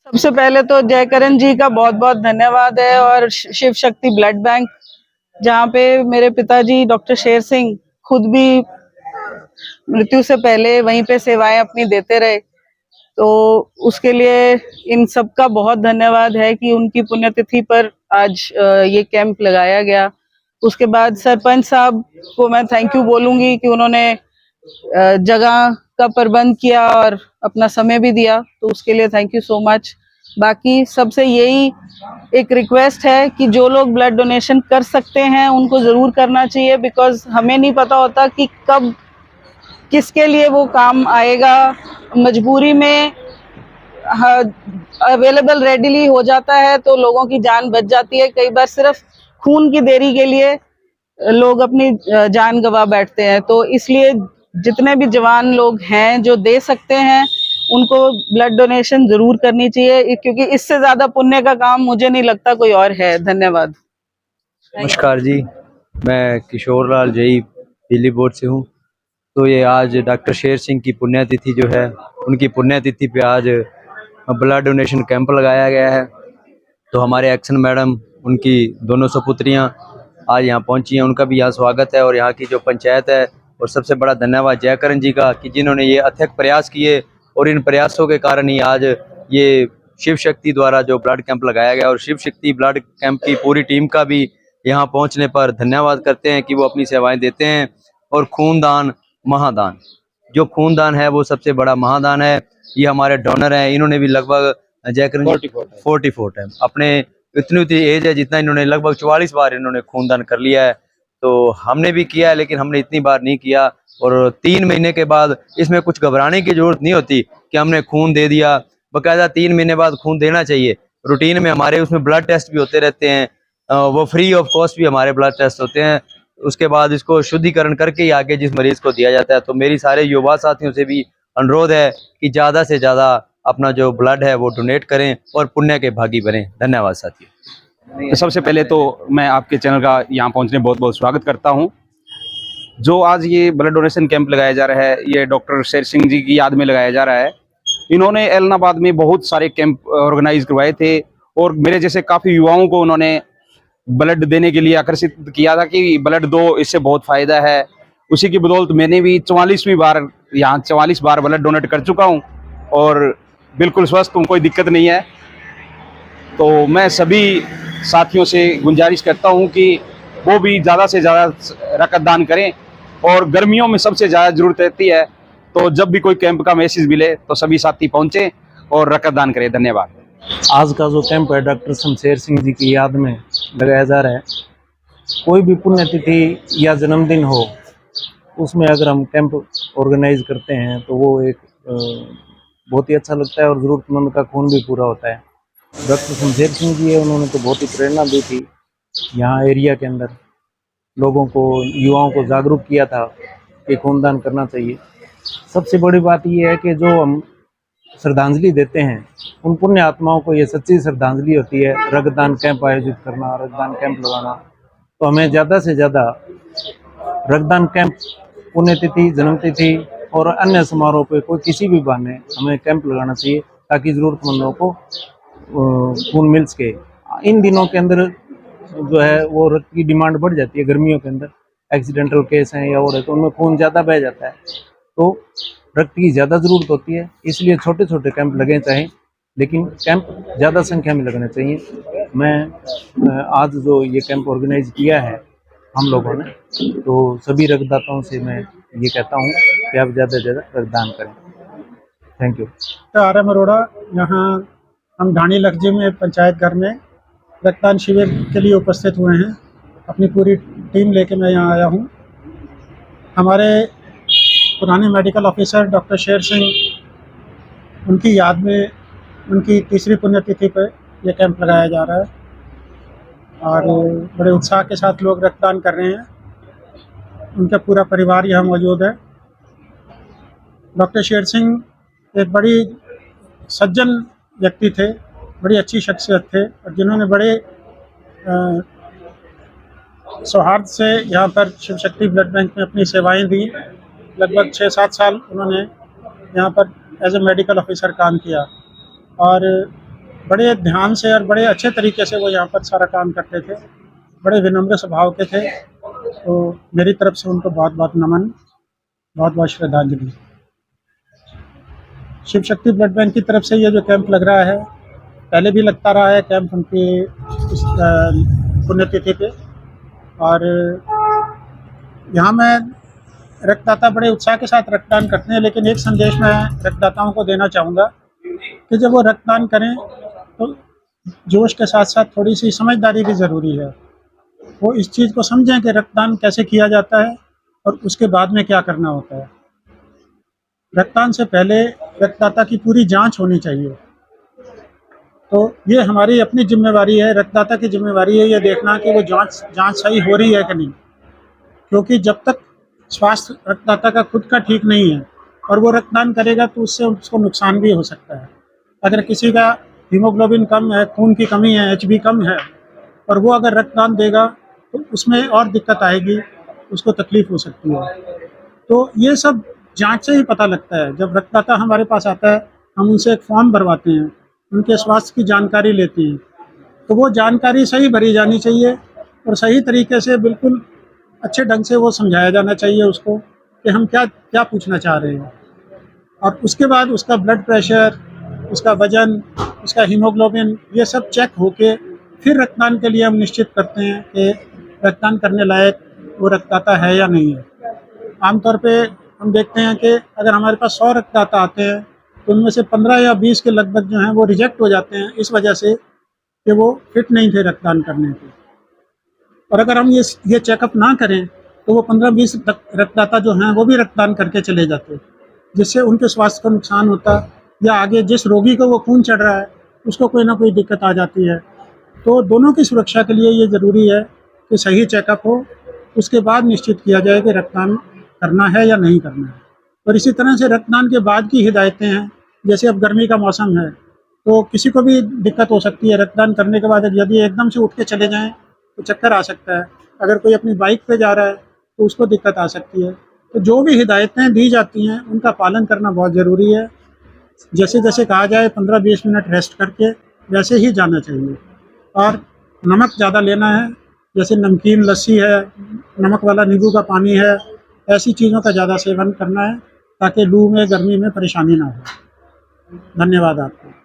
सबसे पहले तो जयकरण जी का बहुत बहुत धन्यवाद है और शिव शक्ति ब्लड बैंक, जहाँ पे मेरे पिताजी डॉक्टर शेर सिंह खुद भी मृत्यु से पहले वहीं पे सेवाएं अपनी देते रहे। तो उसके लिए इन सब का बहुत धन्यवाद है कि उनकी पुण्यतिथि पर आज ये कैंप लगाया गया। उसके बाद सरपंच साहब को मैं थैंक यू बोलूंगी कि उन्होंने जगह का प्रबंध किया और अपना समय भी दिया, तो उसके लिए थैंक यू सो मच। बाकी सबसे यही एक रिक्वेस्ट है कि जो लोग ब्लड डोनेशन कर सकते हैं उनको जरूर करना चाहिए, बिकॉज हमें नहीं पता होता कि कब किसके लिए वो काम आएगा। मजबूरी में अवेलेबल रेडिली हो जाता है तो लोगों की जान बच जाती है। कई बार सिर्फ खून की देरी के लिए लोग अपनी जान गंवा बैठते हैं। तो इसलिए जितने भी जवान लोग हैं जो दे सकते हैं उनको ब्लड डोनेशन जरूर करनी चाहिए, क्योंकि इससे ज्यादा पुण्य का काम मुझे नहीं लगता कोई और है। धन्यवाद। नमस्कार जी, मैं किशोर लाल जई दिल्ली बोर्ड से हूँ। तो ये आज डॉक्टर शेर सिंह की पुण्यतिथि जो है, उनकी पुण्यतिथि पे आज ब्लड डोनेशन कैंप लगाया गया है। तो हमारे एक्शन मैडम, उनकी दोनों सपुत्रियाँ आज यहाँ पहुँची हैं, उनका भी यहाँ स्वागत है। और यहाँ की जो पंचायत है, और सबसे बड़ा धन्यवाद जयकरण जी का कि जिन्होंने ये अथक प्रयास किए, और इन प्रयासों के कारण ही आज ये शिव शक्ति द्वारा जो ब्लड कैंप लगाया गया, और शिव शक्ति ब्लड कैंप की पूरी टीम का भी यहाँ पहुँचने पर धन्यवाद करते हैं कि वो अपनी सेवाएं देते हैं। और खूनदान महादान, जो खूनदान है वो सबसे बड़ा महादान है। ये हमारे डोनर हैं, इन्होंने भी लगभग जयकरण 44 टाइम अपने इतनी एज है जितना इन्होंने लगभग 44 बार इन्होंने खूनदान कर लिया है। तो हमने भी किया है, लेकिन हमने इतनी बार नहीं किया। और 3 महीने के बाद इसमें कुछ घबराने की जरूरत नहीं होती कि हमने खून दे दिया। बाकायदा 3 महीने बाद खून देना चाहिए। रूटीन में हमारे उसमें ब्लड टेस्ट भी होते रहते हैं, वो फ्री ऑफ कॉस्ट भी हमारे ब्लड टेस्ट होते हैं। उसके बाद इसको शुद्धिकरण करके ही आगे जिस मरीज को दिया जाता है। तो मेरी सारे युवा साथियों से भी अनुरोध है कि ज़्यादा से ज़्यादा अपना जो ब्लड है वो डोनेट करें और पुण्य के भागी बने। धन्यवाद साथियों। तो सबसे पहले तो मैं आपके चैनल का यहाँ पहुँचने बहुत बहुत स्वागत करता हूँ। जो आज ये ब्लड डोनेशन कैंप लगाया जा रहा है, ये डॉक्टर शेर सिंह जी की याद में लगाया जा रहा है। इन्होंने एलनाबाद में बहुत सारे कैंप ऑर्गेनाइज करवाए थे, और मेरे जैसे काफ़ी युवाओं को उन्होंने ब्लड देने के लिए आकर्षित किया था कि ब्लड दो, इससे बहुत फ़ायदा है। उसी की बदौलत मैंने भी 44वीं बार यहाँ 44 बार ब्लड डोनेट कर चुका हूँ, और बिल्कुल स्वस्थ हूँ, कोई दिक्कत नहीं है। तो मैं सभी साथियों से गुजारिश करता हूँ कि वो भी ज़्यादा से ज़्यादा रक्तदान करें, और गर्मियों में सबसे ज़्यादा ज़रूरत रहती है। तो जब भी कोई कैंप का मैसेज मिले तो सभी साथी पहुँचें और रक्तदान करें। धन्यवाद। आज का जो कैंप है डॉक्टर शमशेर सिंह जी की याद में लगाया जा रहा है। कोई भी पुण्यतिथि या जन्मदिन हो, उसमें अगर हम कैंप ऑर्गेनाइज करते हैं तो वो एक बहुत ही अच्छा लगता है, और ज़रूरतमंद का खून भी पूरा होता है। डॉक्टर शमशेर सिंह जी है, उन्होंने तो बहुत ही प्रेरणा दी थी। यहाँ एरिया के अंदर लोगों को, युवाओं को जागरूक किया था कि खूनदान करना चाहिए। सबसे बड़ी बात यह है कि जो हम श्रद्धांजलि देते हैं उन पुण्य आत्माओं को, ये सच्ची श्रद्धांजलि होती है। रक्तदान कैंप आयोजित करना, रक्तदान कैंप लगाना, तो हमें ज़्यादा से ज़्यादा रक्तदान कैंप, पुण्यतिथि, जन्मतिथि और अन्य समारोह पे कोई किसी भी बहाने हमें कैंप लगाना चाहिए, ताकि ज़रूरतमंदों को खून मिल सके। इन दिनों के अंदर जो है वो रक्त की डिमांड बढ़ जाती है। गर्मियों के अंदर एक्सीडेंटल केस हैं या और है, तो उनमें खून ज़्यादा बह जाता है, तो रक्त की ज़्यादा ज़रूरत होती है। इसलिए छोटे छोटे कैंप लगे चाहें, लेकिन कैंप ज़्यादा संख्या में लगने चाहिए। मैं आज जो ये कैंप ऑर्गेनाइज किया है हम लोगों ने, तो सभी रक्तदाताओं से मैं ये कहता हूँ कि आप ज़्यादा से ज़्यादा रक्तदान करें। Thank you. RM अरोड़ा, यहाँ हम ढाणी लखजी में पंचायत घर में रक्तदान शिविर के लिए उपस्थित हुए हैं। अपनी पूरी टीम लेके मैं यहाँ आया हूँ। हमारे पुराने medical officer doctor Sher Singh, उनकी याद में उनकी 3री पुण्यतिथि पर यह कैंप लगाया जा रहा है, और बड़े उत्साह के साथ लोग रक्तदान कर रहे हैं। उनका पूरा परिवार यहाँ मौजूद है। डॉक्टर शेर सिंह एक बड़ी सज्जन व्यक्ति थे, बड़ी अच्छी शख्सियत थे, और जिन्होंने बड़े सौहार्द से यहाँ पर शिव शक्ति ब्लड बैंक में अपनी सेवाएं दी। लगभग 6-7 साल उन्होंने यहाँ पर एज ए मेडिकल ऑफिसर काम किया, और बड़े ध्यान से और बड़े अच्छे तरीके से वो यहाँ पर सारा काम करते थे, बड़े विनम्र स्वभाव के थे। तो मेरी तरफ से उनको बहुत बहुत नमन, बहुत बहुत श्रद्धांजलि। शिव शक्ति ब्लड बैंक की तरफ से ये जो कैंप लग रहा है, पहले भी लगता रहा है कैंप उनकी इस पुण्यतिथि पे, और यहाँ मैं रक्तदाता बड़े उत्साह के साथ रक्तदान करते हैं, लेकिन एक संदेश मैं रक्तदाताओं को देना चाहूँगा कि जब वो रक्तदान करें तो जोश के साथ साथ थोड़ी सी समझदारी भी ज़रूरी है। वो इस चीज़ को समझें कि रक्तदान कैसे किया जाता है और उसके बाद में क्या करना होता है। रक्तदान से पहले रक्तदाता की पूरी जांच होनी चाहिए। तो ये हमारी अपनी जिम्मेवारी है, रक्तदाता की जिम्मेवारी है ये देखना कि वो जांच सही हो रही है कि नहीं, क्योंकि जब तक स्वास्थ्य रक्तदाता का खुद का ठीक नहीं है और वो रक्तदान करेगा तो उससे उसको नुकसान भी हो सकता है। अगर किसी का हीमोग्लोबिन कम है, खून की कमी है, एचबी कम है, और वो अगर रक्तदान देगा तो उसमें और दिक्कत आएगी, उसको तकलीफ हो सकती है। तो ये सब जांच से ही पता लगता है। जब रक्तदाता हमारे पास आता है, हम उनसे एक फॉर्म भरवाते हैं, उनके स्वास्थ्य की जानकारी लेते हैं, तो वो जानकारी सही भरी जानी चाहिए और सही तरीके से बिल्कुल अच्छे ढंग से वो समझाया जाना चाहिए उसको कि हम क्या क्या पूछना चाह रहे हैं। और उसके बाद उसका ब्लड प्रेशर, उसका वजन, उसका हीमोग्लोबिन, ये सब चेक होके फिर रक्तदान के लिए हम निश्चित करते हैं कि रक्तदान करने लायक वो रक्तदाता है या नहीं है। आमतौर पे हम देखते हैं कि अगर हमारे पास 100 रक्तदाता आते हैं तो उनमें से 15 या 20 के लगभग जो हैं वो रिजेक्ट हो जाते हैं, इस वजह से कि वो फिट नहीं थे रक्तदान करने के। और अगर हम ये चेकअप ना करें तो वो 15-20 रक्तदाता जो हैं वो भी रक्तदान करके चले जाते, जिससे उनके स्वास्थ्य को नुकसान होता, या आगे जिस रोगी को वो खून चढ़ रहा है उसको कोई ना कोई दिक्कत आ जाती है। तो दोनों की सुरक्षा के लिए ये ज़रूरी है कि सही चेकअप हो, उसके बाद निश्चित किया जाए कि रक्तदान करना है या नहीं करना है। और इसी तरह से रक्तदान के बाद की हिदायतें हैं, जैसे अब गर्मी का मौसम है तो किसी को भी दिक्कत हो सकती है। रक्तदान करने के बाद यदि एकदम से उठ के चले जाएं तो चक्कर आ सकता है। अगर कोई अपनी बाइक पे जा रहा है तो उसको दिक्कत आ सकती है। तो जो भी हिदायतें दी जाती हैं उनका पालन करना बहुत ज़रूरी है। जैसे जैसे कहा जाए 15-20 मिनट रेस्ट करके वैसे ही जाना चाहिए। और नमक ज़्यादा लेना है, जैसे नमकीन लस्सी है, नमक वाला नींबू का पानी है, ऐसी चीज़ों का ज़्यादा सेवन करना है ताकि लू में, गर्मी में परेशानी ना हो। धन्यवाद आपको।